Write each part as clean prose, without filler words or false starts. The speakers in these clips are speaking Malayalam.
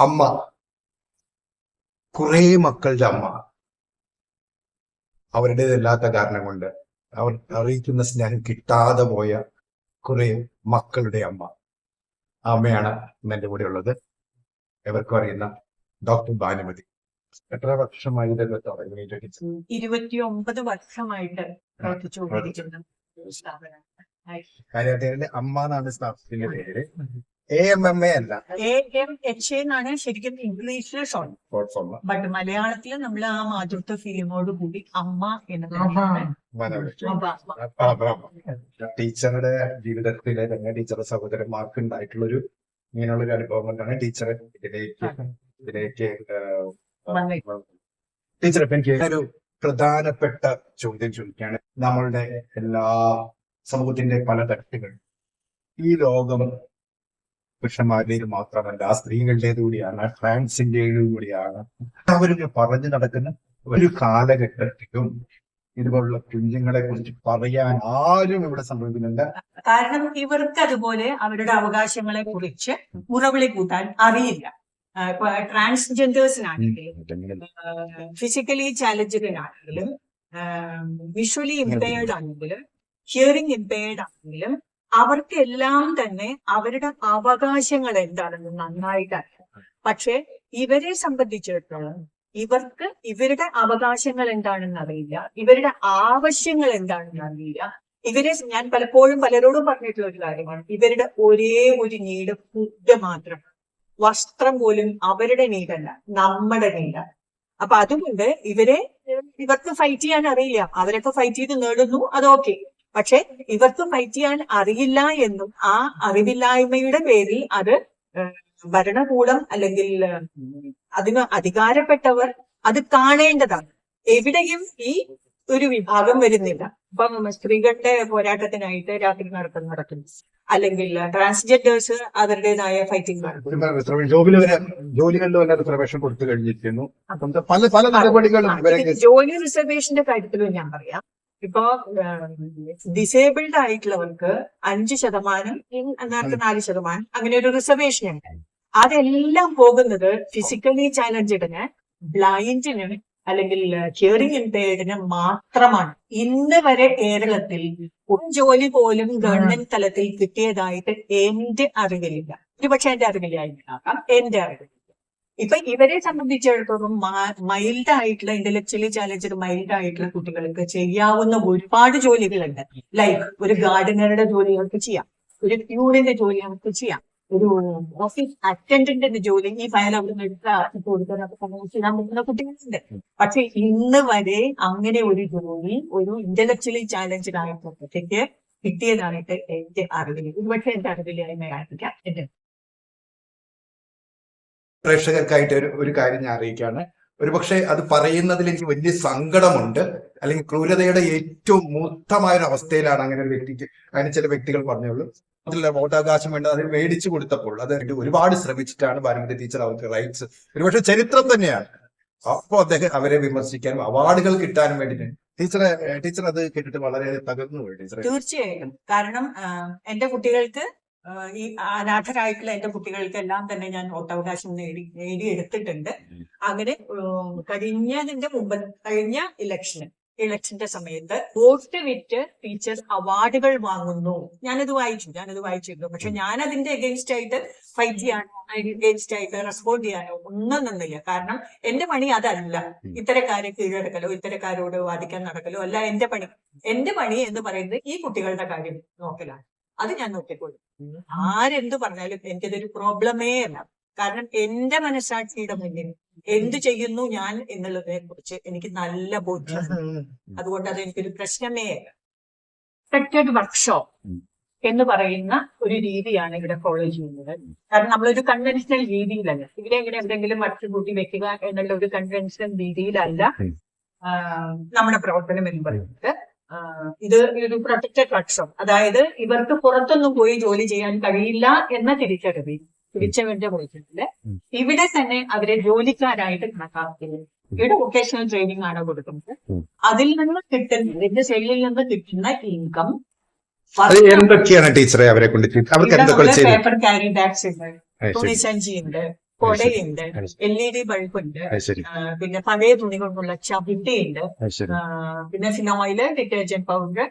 അമ്മ, കുറെ മക്കളുടെ അമ്മ, അവരുടേതല്ലാത്ത കാരണം കൊണ്ട് അവർ അറിയിക്കുന്ന സ്നേഹം കിട്ടാതെ പോയ കുറെ മക്കളുടെ അമ്മ. ആ അമ്മയാണ് ഇന്ന് എന്റെ കൂടെ ഉള്ളത്. എവർക്കും അറിയുന്ന ഡോക്ടർ ഭാനുമതി. എത്ര വർഷമായി ഇതൊക്കെ തുടങ്ങിയിട്ട്? 29 വർഷമായിട്ട് പ്രവർത്തിച്ചുകൊണ്ടിരിക്കുന്ന കാര്യാലയത്തിലെ അമ്മ എന്നാണ് സ്ഥാപനത്തിന്റെ പേര്. AMMA അല്ല, AMHA എന്നാണ് ശരിക്കും ഇംഗ്ലീഷിൽ ഷോർട്ട് ഫോം. ബട്ട് മലയാളത്തിൽ നമ്മൾ ആ മാതൃത്വ ഫീലിങ്ങോട് കൂടി അമ്മ എന്ന് ടീച്ചറുടെ ജീവിതത്തിലെ തന്നെ ടീച്ചറുടെ സഹോദരന്മാർക്ക് ഉണ്ടായിട്ടുള്ളൊരു ഇങ്ങനെയുള്ളൊരു അനുഭവം കൊണ്ടാണ് ടീച്ചറെ ഇതിലേക്ക് ടീച്ചർ. ഇപ്പൊ എനിക്ക് ഒരു പ്രധാനപ്പെട്ട ചോദ്യം ചോദിക്കുകയാണ്. നമ്മളുടെ എല്ലാ സമൂഹത്തിന്റെ പല തട്ടുകൾ, ഈ ലോകം പുരുഷന്മാരുടേത് മാത്രമല്ല, സ്ത്രീകളുടേത് കൂടിയാണ്, ട്രാൻസിന്റേത് കൂടിയാണ്. അവരൊക്കെ പറഞ്ഞു നടക്കുന്ന ഒരു കാലഘട്ടത്തിലും ഇതുപോലുള്ള കുഞ്ഞുങ്ങളെ കുറിച്ച് പറയാൻ ആരും ഇവിടെ സംഭവിക്കുന്നില്ല. കാരണം ഇവർക്ക് അതുപോലെ അവരുടെ അവകാശങ്ങളെ കുറിച്ച് മുറവിളി കൂട്ടാൻ അറിയില്ല. ട്രാൻസ്ജെൻഡേഴ്സിനാണെങ്കിലും, ഫിസിക്കലി ചാലഞ്ചിനാണെങ്കിലും, വിഷ്വലി ഇംപെയർഡ് ആണെങ്കിലും, ഹിയറിംഗ് ഇംപെയർഡ് ആണെങ്കിലും, അവർക്കെല്ലാം തന്നെ അവരുടെ അവകാശങ്ങൾ എന്താണെന്ന് നന്നായിട്ട് അറിയാം. പക്ഷെ ഇവരെ സംബന്ധിച്ചിടത്തോളം ഇവർക്ക് ഇവരുടെ അവകാശങ്ങൾ എന്താണെന്ന് അറിയില്ല, ഇവരുടെ ആവശ്യങ്ങൾ എന്താണെന്ന് അറിയില്ല. ഞാൻ പലപ്പോഴും പലരോടും പറഞ്ഞിട്ടുള്ള ഒരു കാര്യമാണ്, ഇവരുടെ ഒരേ ഒരു നീഡ് ഫുഡ് മാത്രം. വസ്ത്രം പോലും അവരുടെ നീഡല്ല, നമ്മുടെ നീഡാണ്. അപ്പൊ അതുകൊണ്ട് ഇവർക്ക് ഫൈറ്റ് ചെയ്യാൻ അറിയില്ല. അവരൊക്കെ ഫൈറ്റ് ചെയ്ത് നേടുന്നു, അതൊക്കെ. പക്ഷെ ഇവർക്ക് ഫൈറ്റ് ചെയ്യാൻ അറിയില്ല എന്നും ആ അറിവില്ലായ്മയുടെ പേരിൽ അത് ഭരണകൂടം അല്ലെങ്കിൽ അതിന് അധികാരപ്പെട്ടവർ അത് കാണേണ്ടതാണ്. എവിടെയും ഈ ഒരു വിഭാഗം വരുന്നില്ല. ഇപ്പം സ്ത്രീകളുടെ പോരാട്ടത്തിനായിട്ട് രാത്രി നടക്കുന്നു, അല്ലെങ്കിൽ ട്രാൻസ്ജെൻഡേഴ്സ് അവരുടേതായ ഫൈറ്റിംഗ് ജോലി റിസർവേഷന്റെ കാര്യത്തിലും ഞാൻ പറയാം. ഇപ്പൊ ഡിസേബിൾഡ് ആയിട്ടുള്ളവർക്ക് 5%, നേരത്തെ 4%, അങ്ങനെ ഒരു റിസർവേഷൻ ഉണ്ട്. അതെല്ലാം പോകുന്നത് ഫിസിക്കലി ചാലഞ്ചിന്, ബ്ലൈൻഡിന് അല്ലെങ്കിൽ ഹിയറിംഗ് ഇംപെയർഡിന് മാത്രമാണ്. ഇന്ന് വരെ കേരളത്തിൽ ഒരു ജോലി പോലും ഗവൺമെന്റ് തലത്തിൽ കിട്ടിയതായിട്ട് എന്റെ അറിവിലില്ല. ഒരുപക്ഷെ എന്റെ അറിവിലായിരിക്കാം, എന്റെ അറിവിൽ. ഇപ്പൊ ഇവരെ സംബന്ധിച്ചിടത്തോളം മൈൽഡ് ആയിട്ടുള്ള ഇന്റലക്ച്വലി ചാലഞ്ചഡ് മൈൽഡ് ആയിട്ടുള്ള കുട്ടികൾക്ക് ചെയ്യാവുന്ന ഒരുപാട് ജോലികളുണ്ട്. ലൈക്ക് ഒരു ഗാർഡനറുടെ ജോലി അവർക്ക് ചെയ്യാം, ഒരു പ്യൂണിന്റെ ജോലി അവർക്ക് ചെയ്യാം, ഒരു ഓഫീസ് അറ്റൻഡന്റിന്റെ ജോലി, ഈ ഫയൽ അവിടെ ചെയ്യാൻ പറ്റുന്ന കുട്ടികളുണ്ട്. പക്ഷെ ഇന്ന് വരെ അങ്ങനെ ഒരു ജോലി ഒരു ഇന്റലക്ച്വലി ചാലഞ്ചഡ് ആയിട്ടുള്ള കുട്ടിക്ക് കിട്ടിയതായിട്ട് എന്റെ അറിവിൽ, ഒരുപക്ഷെ എന്റെ അറിവിലായ്മയായിരിക്കാം. എന്റെ പ്രേക്ഷകർക്കായിട്ട് ഒരു കാര്യം ഞാൻ അറിയിക്കുകയാണ്. ഒരുപക്ഷെ അത് പറയുന്നതിൽ എനിക്ക് വലിയ സങ്കടമുണ്ട്, അല്ലെങ്കിൽ ക്രൂരതയുടെ ഏറ്റവും മൂർത്തമായ ഒരു അവസ്ഥയിലാണ് അങ്ങനെ ഒരു വ്യക്തിക്ക്, അങ്ങനെ ചില വ്യക്തികൾ പറഞ്ഞുള്ളൂ. അതിലുള്ള വോട്ടവകാശം വേണ്ട അത് മേടിച്ചു കൊടുത്തപ്പോൾ അത് ഒരുപാട് ശ്രമിച്ചിട്ടാണ് ഭാനുമതി ടീച്ചർ അവർക്ക് റൈറ്റ്സ്, ഒരുപക്ഷെ ചരിത്രം തന്നെയാണ്. അപ്പോൾ അദ്ദേഹം അവരെ വിമർശിക്കാനും അവാർഡുകൾ കിട്ടാനും വേണ്ടി ടീച്ചർ അത് കേട്ടിട്ട് വളരെ തകർന്നു പോയി ടീച്ചർ. തീർച്ചയായും. കാരണം എന്റെ കുട്ടികൾക്ക്, ഈ അനാഥരായിട്ടുള്ള എന്റെ കുട്ടികൾക്ക് എല്ലാം തന്നെ ഞാൻ വോട്ടവകാശം നേടിയെടുത്തിട്ടുണ്ട്. അങ്ങനെ കഴിഞ്ഞ ഇലക്ഷന്റെ സമയത്ത് വോട്ട് വിറ്റ് ടീച്ചർ അവാർഡുകൾ വാങ്ങുന്നു. ഞാനത് വായിച്ചിരുന്നു. പക്ഷെ ഞാൻ അതിന്റെ എഗെയിൻസ്റ്റ് ആയിട്ട് ഫൈറ്റ് ചെയ്യാനോ എഗെയിൻസ്റ്റ് ആയിട്ട് റെസ്പോണ്ട് ചെയ്യാനോ ഒന്നും നിന്നില്ല. കാരണം എന്റെ പണി അതല്ല. ഇത്തരക്കാരെ കീഴടക്കലോ ഇത്തരക്കാരോട് വാദിക്കാൻ നടക്കലോ അല്ല എന്റെ പണി. എന്റെ പണി എന്ന് പറയുന്നത് ഈ കുട്ടികളുടെ കാര്യം നോക്കലാണ്. അത് ഞാൻ നോക്കിക്കോളും. ആരെന്ത് പറഞ്ഞാലും എനിക്കതൊരു പ്രോബ്ലമേ അല്ല. കാരണം എന്റെ മനസ്സാക്ഷിയുടെ മുന്നിൽ എന്ത് ചെയ്യുന്നു ഞാൻ എന്നുള്ളതിനെ കുറിച്ച് എനിക്ക് നല്ല ബോധ്യമുണ്ട്. അതുകൊണ്ട് അത് എനിക്കൊരു പ്രശ്നമേ അല്ല. സ്ട്രക്ചേർഡ് വർക്ക്ഷോപ്പ് എന്ന് പറയുന്ന ഒരു രീതിയാണ് ഇവിടെ ഫോളോ ചെയ്യുന്നത്. കാരണം നമ്മളൊരു കൺവെൻഷണൽ രീതിയിലല്ല, ഇവിടെ എങ്ങനെ എന്തെങ്കിലും വർക്ക് കൂട്ടി വെക്കുക എന്നുള്ള ഒരു കൺവെൻഷണൽ രീതിയിലല്ല നമ്മുടെ പ്രവർത്തനം എന്ന് പറയുന്നത്. ഇത് ഒരു പ്രൊട്ടക്റ്റഡ് വർക്ക്ഷോപ്പ്, അതായത് ഇവർക്ക് പുറത്തൊന്നും പോയി ജോലി ചെയ്യാൻ കഴിയില്ല എന്ന തിരിച്ചറിവിന്റെ പോയിട്ടുണ്ട്. ഇവിടെ തന്നെ അവരെ ജോലിക്കാരായിട്ട് കണക്കാക്കുന്നത്. ഇവിടെ വൊക്കേഷണൽ ട്രെയിനിങ് ആണ് കൊടുക്കുന്നത്. അതിൽ നിന്ന് കിട്ടുന്ന, ഇതിന്റെ സെയിലിൽ നിന്ന് കിട്ടുന്ന ഇൻകം എന്തൊക്കെയാണ് ടീച്ചറെ അവരെ കൊണ്ട് പേപ്പർ ക്യാരി ബാഗ്സ് ഉണ്ട്, തുണി സഞ്ചി ഉണ്ട്, കൊടയുണ്ട്, LED ബൾബുണ്ട്, ശരി പിന്നെ പഴയ തുണി കൊണ്ടുള്ള ചവിട്ടിയുണ്ട്, ശരി പിന്നെ phenyl, detergent powder,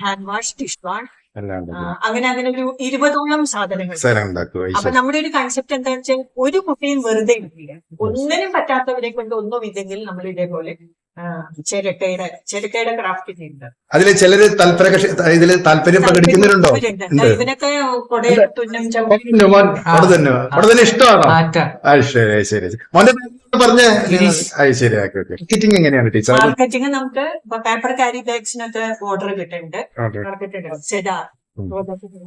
hand wash, dish wash, എല്ലാം അങ്ങനെ ഒരു 20ഓളം സാധനങ്ങൾ. സ്ഥലം ഉണ്ടാക്കുക അപ്പൊ നമ്മുടെ ഒരു കൺസെപ്റ്റ് എന്താ വെച്ചാൽ ഒരു കുട്ടിയും വെറുതെ ഇല്ല. ഒന്നിനും പറ്റാത്തവരെ കൊണ്ട് ഒന്നും ഇല്ലെങ്കിൽ നമ്മൾ ഇതേപോലെ ചിരട്ടയുടെ ക്രാഫ്റ്റ് ചെയ്യുന്നത്. അതില് ചിലര് ഇതില് താല്പര്യം പ്രകടിപ്പിക്കുന്നവരുണ്ടോ? ഇവനൊക്കെ കൊടയും തുന്നും അവിടെ തന്നെ ഇഷ്ടമാണോ? ശരി ശരി മോന്റെ പറഞ്ഞ ശരി ടിക്കറ്റിംഗ് എങ്ങനെയാണ് ടീച്ചർ? മാർക്കറ്റിംഗ് നമുക്ക് പേപ്പർ ക്യാരി ബാഗ്സിനൊക്കെ ഓർഡർ കിട്ടുന്നുണ്ട്.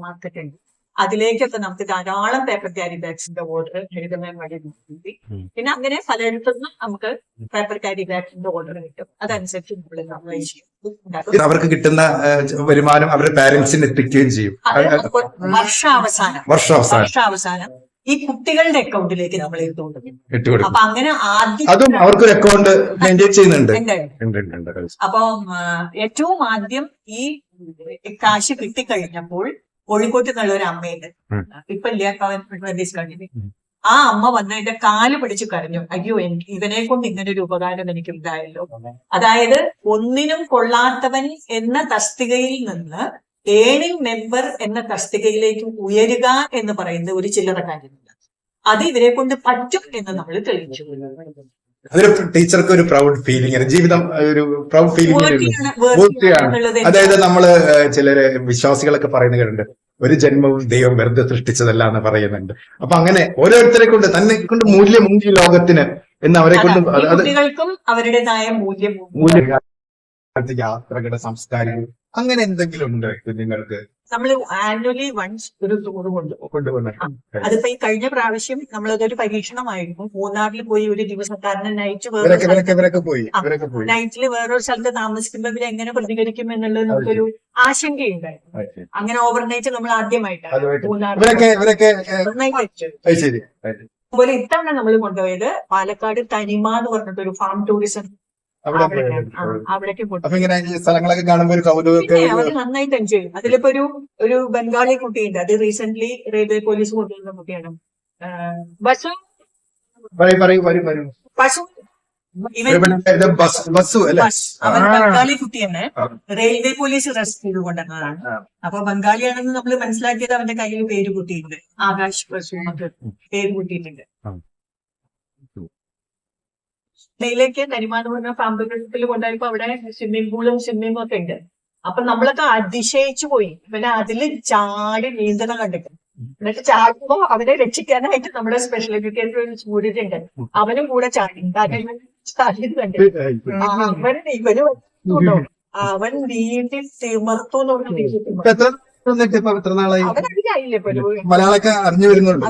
മാർക്കറ്റ് ഉണ്ട്. അതിലേക്കൊക്കെ നമുക്ക് ധാരാളം പേപ്പർ ക്യാരി ബാഗ്സിന്റെ ഓർഡർ എഴുതുന്നതിന് വേണ്ടി നോക്കി. പിന്നെ അങ്ങനെ പലയിടത്തുനിന്നും നമുക്ക് പേപ്പർ ക്യാരി ബാഗ്സിന്റെ ഓർഡർ കിട്ടും. അതനുസരിച്ച് നമ്മൾ ചെയ്യും. അവർക്ക് കിട്ടുന്ന വരുമാനം അവരുടെ പാരന്റ്സിന് എത്തിക്കുകയും ചെയ്യും. വർഷാവസാനം ഈ കുട്ടികളുടെ അക്കൗണ്ടിലേക്ക് നമ്മൾ ഇട്ടുകൊടുക്കും. അപ്പൊ അങ്ങനെ അതും അവർക്കൊരു അക്കൗണ്ട് മെയിൻറ്റെയിൻ ചെയ്യുന്നുണ്ട്. അപ്പൊ ഏറ്റവും ആദ്യം ഈ കാശ് കിട്ടിക്കഴിഞ്ഞപ്പോൾ കോഴിക്കോട്ട് നിന്നുള്ള ഒരു അമ്മയുണ്ട്, ഇപ്പൊ ഇല്ല, കഴിഞ്ഞു. ആ അമ്മ വന്ന് എന്റെ കാല് പിടിച്ച് കരഞ്ഞു, അയ്യോ ഇവനെ കൊണ്ട് ഇങ്ങനെ ഒരു ഉപകാരം എനിക്ക് ഉണ്ടായല്ലോ. അതായത് ഒന്നിനും കൊള്ളാത്തവൻ എന്ന തസ്തികയിൽ നിന്ന് ഏണിംഗ് മെമ്പർ എന്ന തസ്തികയിലേക്ക് ഉയരുക എന്ന് പറയുന്ന ഒരു ചില്ലറ കാര്യമില്ല. അത് ഇവരെ കൊണ്ട് പറ്റും എന്ന് നമ്മൾ തെളിയിച്ചു. അതൊരു ടീച്ചർക്ക് ഒരു പ്രൗഡ് ഫീലിംഗ്, ജീവിതം ഒരു പ്രൗഡ് ഫീലിംഗ്. അതായത് നമ്മള് ചിലര് വിശ്വാസികളൊക്കെ പറയുന്ന കേട്ടിട്ടുണ്ട്, ഒരു ജന്മവും ദൈവം വെറുതെ സൃഷ്ടിച്ചതല്ല എന്ന് പറയുന്നുണ്ട്. അപ്പൊ അങ്ങനെ ഓരോരുത്തരെ കൊണ്ട് തന്നെ കൊണ്ട് മൂല്യമുണ്ട് ഈ ലോകത്തിന് എന്ന് അവരെ കൊണ്ട് കുട്ടികൾക്കും അവരുടേതായ മൂല്യം യാത്രകളുടെ സംസ്കാരം അങ്ങനെ എന്തെങ്കിലും ഉണ്ട് കുഞ്ഞുങ്ങൾക്ക്? നമ്മൾ ആനുവലി വൺസ് ഒരു ടൂർ കൊണ്ടുപോകുന്നു. അതിപ്പോ ഈ കഴിഞ്ഞ പ്രാവശ്യം നമ്മളതൊരു പരീക്ഷണമായിരുന്നു. മൂന്നാറിൽ പോയി ഒരു ദിവസക്കാരന് നൈറ്റില് വേറൊരു സ്ഥലത്ത് താമസിക്കുമ്പോൾ ഇവർ എങ്ങനെ പ്രതികരിക്കും എന്നുള്ളത് നമുക്കൊരു ആശങ്കയുണ്ടായിരുന്നു. അങ്ങനെ ഓവർനൈറ്റ് നമ്മൾ ആദ്യമായിട്ടാണ് അതുപോലെ ഇത്തവണ നമ്മൾ കൊണ്ടുപോയത് പാലക്കാട് തനിമ എന്ന് പറഞ്ഞിട്ട് ഒരു ഫാം ടൂറിസം. അവിടേക്ക് സ്ഥലങ്ങളൊക്കെ കാണുമ്പോൾ ഒരു കൗതുകമൊക്കെ അവര് നന്നായിട്ട് എൻജോയ് ചെയ്യും. അതിലിപ്പോ ഒരു ബംഗാളി കുട്ടിയുണ്ട്, അത് റീസെന്റ് റെയിൽവേ പോലീസ് കൊണ്ടുവരുന്ന കുട്ടിയാണ്. ബസ് അവൻ ബംഗാളി കുട്ടിയാണ്, റെയിൽവേ പോലീസ് റെസ്ക്യൂ ചെയ്ത് കൊണ്ടുവന്നതാണ്. അപ്പൊ ബംഗാളിയാണെന്ന് നമ്മൾ മനസ്സിലാക്കിയത് അവന്റെ കയ്യിൽ പേര് കുട്ടിയിട്ടുണ്ട്, ആകാശ് ബസു എന്നൊക്കെ പേര് കുട്ടിയിട്ടുണ്ട്. യിലേക്ക് തനിമാന്ന് പറഞ്ഞ ഫാമ്പത്തിൽ കൊണ്ടുപോയപ്പോ അവിടെ സ്വിമ്മിംഗ് പൂളും സ്വിമ്മിംഗും ഒക്കെ ഉണ്ട്. അപ്പൊ നമ്മളൊക്കെ അതിശയിച്ചു പോയി. പിന്നെ അതില് ചാടി നീന്തണം കണ്ടിട്ട്, എന്നിട്ട് ചാടുമ്പോ അവനെ രക്ഷിക്കാനായിട്ട് നമ്മുടെ സ്പെഷ്യൽ എഡ്യൂക്കേറ്റർ ഒരു സൂര്യൻ ഉണ്ട്, അവനും കൂടെ ചാടി ചാടിയത് കണ്ടിട്ട് അവൻ നീന്തി തിമർത്തു അവനറിയായില്ലേ മലയാളമൊക്കെ അറിഞ്ഞു വരുന്നുണ്ട്.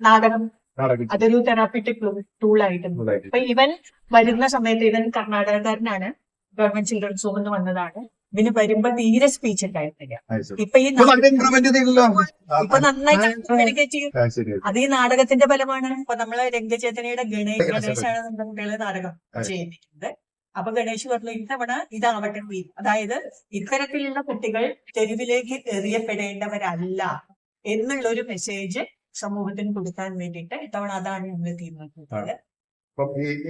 നാടകം അതൊരു തെറാപ്പിറ്റിക് ടൂളായിട്ടുണ്ട്. അപ്പൊ ഇവൻ വരുന്ന സമയത്ത് ഇവൻ കർണാടകക്കാരനാണ്, ഗവൺമെന്റ് ചിൽഡ്രൻസ് ഹോമിൽ നിന്ന് വന്നതാണ്. ഇവന് വരുമ്പോ തീരെ സ്പീച്ച് ഉണ്ടായിരുന്നില്ല. ഇപ്പൊ നന്നായിട്ട് കമ്മ്യൂണിക്കേറ്റ് ചെയ്യും. അത് ഈ നാടകത്തിന്റെ ഫലമാണ്. ഇപ്പൊ നമ്മള് രംഗചേതനയുടെ ഗണേശാണ് നമ്മുടെ കുട്ടികളെ നാടകം ചെയ്യിപ്പിക്കുന്നത്. അപ്പൊ ഗണേശ് പറഞ്ഞു ഇത്തവണ ഇതാവട്ടെ, അതായത് ഇത്തരത്തിലുള്ള കുട്ടികൾ തെരുവിലേക്ക് എറിയപ്പെടേണ്ടവരല്ല എന്നുള്ളൊരു മെസ്സേജ് സമൂഹത്തിന് കൊടുക്കാൻ വേണ്ടിയിട്ട് ഇത്തവണ അതാണ് നമ്മൾ തീരുമാനിക്കുന്നത്.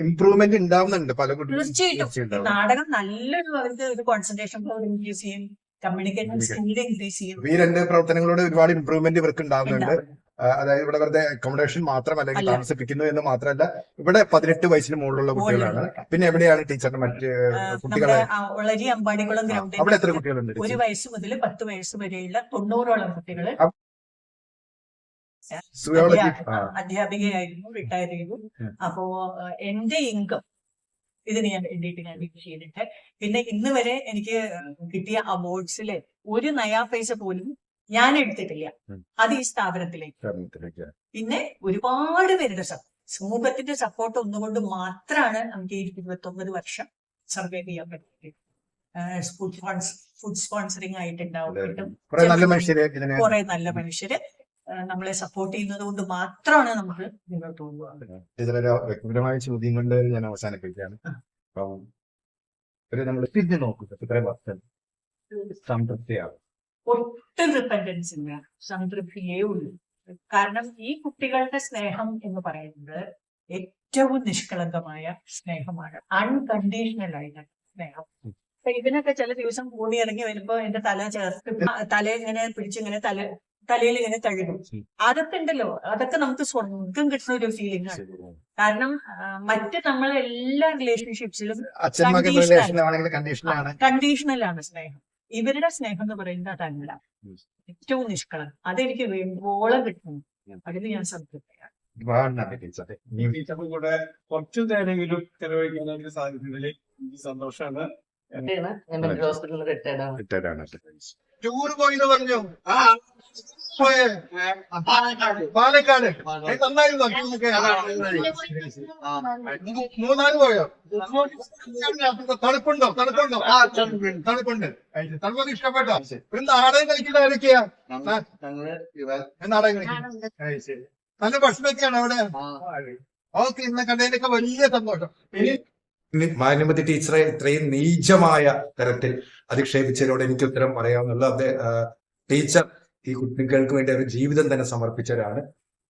ഇംപ്രൂവ്മെന്റ് ഉണ്ടാവുന്നുണ്ട് പല തീർച്ചയായിട്ടും. നാടകം നല്ലൊരു അവർക്ക് ഒരു കോൺസെൻട്രേഷൻ പവർ ഇൻക്രീസ് ചെയ്യും, കമ്മ്യൂണിക്കേഷൻ സ്കിൽ ഇൻക്രീസ് ചെയ്യും. ഈ രണ്ട് പ്രവർത്തനങ്ങളോട് ഒരുപാട് ഇംപ്രൂവ്മെന്റ് ഇവർക്ക് ഉണ്ടാവുന്നുണ്ട്. അതായത് ഇവിടെ വെറുതെ അക്കോമഡേഷൻ മാത്രം അല്ലെങ്കിൽ താമസിപ്പിക്കുന്നു എന്ന് മാത്രമല്ല, ഇവിടെ 18 വയസ്സിന് മുകളിലുള്ള കുട്ടികളാണ്. പിന്നെ എവിടെയാണ് ടീച്ചറിന്റെ മറ്റ് കുട്ടികളെ? വളരെ അമ്പാടിക്കുളം ഗ്രൗണ്ടിൽ അവിടെ എത്ര കുട്ടികളുണ്ട്? 1 വയസ്സ് മുതൽ 10 വയസ്സ് വരെയുള്ള 90ഓളം കുട്ടികള്. അധ്യാപികയായിരുന്നു, റിട്ടയർ ചെയ്തു. അപ്പോ എന്റെ ഇൻകം ഇതിന് ഞാൻ വേണ്ടിയിട്ട് ഞാൻ ചെയ്തിട്ട്, പിന്നെ ഇന്ന് വരെ എനിക്ക് കിട്ടിയ അവാർഡ്സിലെ ഒരു നയാ പൈസ പോലും ഞാൻ എടുത്തിട്ടില്ല. അത് ഈ സ്ഥാപനത്തിലേക്ക്. പിന്നെ ഒരുപാട് പേരുടെ സമൂഹത്തിന്റെ സപ്പോർട്ട് ഒന്നുകൊണ്ട് മാത്രമാണ് നമുക്ക് ഈ 29 വർഷം സർവേ ചെയ്യാൻ പറ്റിയത്. ഫുഡ് സ്പോൺസറിങ് ആയിട്ടുണ്ടാവും, കുറെ നല്ല മനുഷ്യര് നമ്മളെ സപ്പോർട്ട് ചെയ്യുന്നത് കൊണ്ട് മാത്രമാണ് നമുക്ക് മുന്നോട്ട് പോകുക. വ്യക്തിപരമായ ചോദ്യം കൊണ്ട് ഞാൻ അവസാനിപ്പിക്കുകയാണ്. അപ്പം നമ്മൾ തിരിഞ്ഞു നോക്കുക ഇത്രയും വർഷം സംതൃപ്തിയാകും. ഒട്ടും റിപ്പൻഡൻസ് ഇല്ല, സംതൃപ്തിയേ ഉള്ളൂ. കാരണം ഈ കുട്ടികളുടെ സ്നേഹം എന്ന് പറയുന്നത് ഏറ്റവും നിഷ്കളങ്കമായ സ്നേഹമാണ്, അൺകണ്ടീഷണൽ ആയിട്ടുള്ള സ്നേഹം. അപ്പൊ ഇതിനൊക്കെ ചില ദിവസം കൂടി ഇറങ്ങി വരുമ്പോ എന്റെ തല ചേർത്ത് തല ഇങ്ങനെ പിടിച്ചിങ്ങനെ തലയിൽ ഇങ്ങനെ തഴുകും. അതൊക്കെ ഉണ്ടല്ലോ, അതൊക്കെ നമുക്ക് സ്വർഗം കിട്ടുന്ന ഒരു ഫീലിംഗ് ആണ്. കാരണം മറ്റ് നമ്മൾ എല്ലാ റിലേഷൻഷിപ്സിലും കണ്ടീഷണൽ ആണ് സ്നേഹം. ഇവരുടെ സ്നേഹം എന്ന് പറയുന്നത് അതല്ല, ഏറ്റവും നിഷ്കളങ്കം. അതെനിക്ക് വേണ്ടോളം കിട്ടുന്നു, അതിന് ഞാൻ സംതൃപ്തിയാണ്. കൂടെ കുറച്ചു നേരമെങ്കിലും ചെലവഴിക്കാനായിട്ട് സാധിക്കുന്നതിൽ എനിക്ക് സന്തോഷമാണ്. ഹോസ്പിറ്റലിൽ റിട്ടയർഡ് ആണ്. ടൂർ പോയിന്ന് പറഞ്ഞു. പോയേ പാലക്കാട് നന്നായിരുന്നു. മൂന്നാല് പോയോ? തണുപ്പുണ്ടോ? തണുപ്പുണ്ട്. തണുപ്പൊക്കെ ഇഷ്ടപ്പെട്ടോ? ഒരു നാടകം കളിക്കുന്ന ആരൊക്കെയാ? നാടകം കളിക്കുന്നത് നല്ല ഭക്ഷണമൊക്കെയാണ് അവിടെ. ഓക്കെ, ഇന്ന് കണ്ടതിനൊക്കെ വലിയ സന്തോഷം. ഇനി മാന്യമതി ടീച്ചറെ ഇത്രയും നീചമായ തരത്തിൽ അധിക്ഷേപിച്ചതിനോട് എനിക്ക് ഉത്തരം പറയാവുന്നുള്ളൂ. ടീച്ചർ ഈ കുട്ടികൾക്ക് വേണ്ടി അവർ ജീവിതം തന്നെ സമർപ്പിച്ചവരാണ്.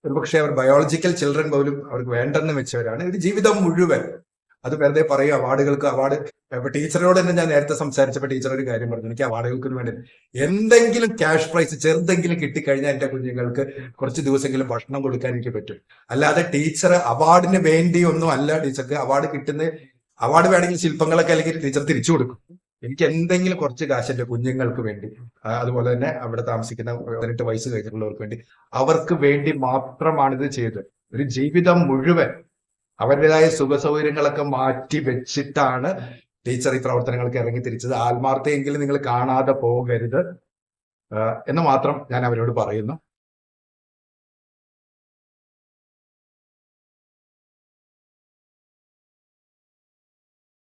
ഒരുപക്ഷെ അവർ ബയോളജിക്കൽ ചിൽഡ്രൻ പോലും അവർക്ക് വേണ്ടെന്ന് വെച്ചവരാണ്. ഒരു ജീവിതം മുഴുവൻ അത് വെറുതെ പറയും. അവാർഡ് ഇപ്പൊ ടീച്ചറിനോട് തന്നെ ഞാൻ നേരത്തെ സംസാരിച്ചപ്പോൾ ടീച്ചർ ഒരു കാര്യം പറഞ്ഞു, എനിക്ക് അവാർഡുകൾക്ക് വേണ്ടി എന്തെങ്കിലും ക്യാഷ് പ്രൈസ് ചെറുതെങ്കിലും കിട്ടിക്കഴിഞ്ഞാൽ എന്റെ കുഞ്ഞുങ്ങൾക്ക് കുറച്ച് ദിവസമെങ്കിലും ഭക്ഷണം കൊടുക്കാൻ എനിക്ക് പറ്റും. അല്ലാതെ ടീച്ചർ അവാർഡിന് വേണ്ടി ഒന്നും അല്ല. ടീച്ചർക്ക് അവാർഡ് വേണമെങ്കിൽ ശില്പങ്ങളൊക്കെ അല്ലെങ്കിൽ ടീച്ചർ തിരിച്ചു കൊടുക്കും. എനിക്ക് എന്തെങ്കിലും കുറച്ച് കാശ് എന്റെ കുഞ്ഞുങ്ങൾക്ക് വേണ്ടി, അതുപോലെ തന്നെ അവിടെ താമസിക്കുന്ന 18 വയസ്സ് കഴിഞ്ഞിട്ടുള്ളവർക്ക് വേണ്ടി, അവർക്ക് വേണ്ടി മാത്രമാണ് ഇത് ചെയ്തത്. ഒരു ജീവിതം മുഴുവൻ അവരുടേതായ സുഖ സൗകര്യങ്ങളൊക്കെ മാറ്റി വെച്ചിട്ടാണ് ടീച്ചർ ഈ പ്രവർത്തനങ്ങൾക്ക് ഇറങ്ങി തിരിച്ചത്. ആത്മാർത്ഥയെങ്കിലും നിങ്ങൾ കാണാതെ പോകരുത് എന്ന് മാത്രം ഞാൻ അവരോട് പറയുന്നു.